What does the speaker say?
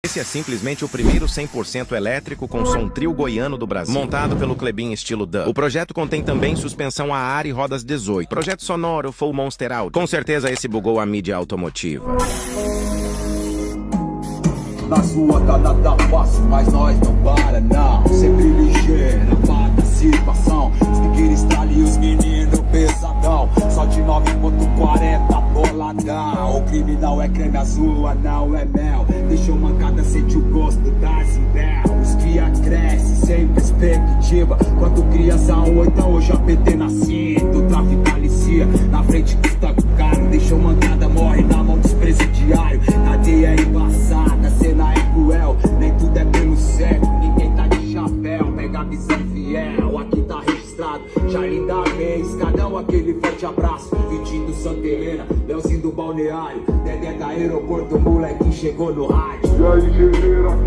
Esse é simplesmente o primeiro 100% elétrico com som trio goiano do Brasil, montado pelo Klebin estilo dub. O projeto contém também suspensão a ar e rodas 18. Projeto sonoro Full Monster Audio. Com certeza esse bugou a mídia automotiva. Nas ruas tá nada fácil, mas nós não para não. Sempre ligeira, participação. Sticker estrale os meninos pesadão. Só de 9.40 boladão. O criminal é creme azul, anão é mel. Deixou mancada, sente o gosto das ideias. Os guia cresce sem perspectiva. Quando criança ou então hoje a PT na cinta. O tráfico alicia, na frente custa caro. Deixou mancada, morre na mão dos presidiários. Cadeia embaçada, cena é cruel. Nem tudo é pelo cego, ninguém tá de chapéu. Pega a visão fiel, aqui tá registrado. Já linda vez, cadão aquele forte abraço. Vitinho do Santa Helena, Leozinho do Balneário. Dedé da aeroporto, moleque chegou no rádio. E aí, guerreira,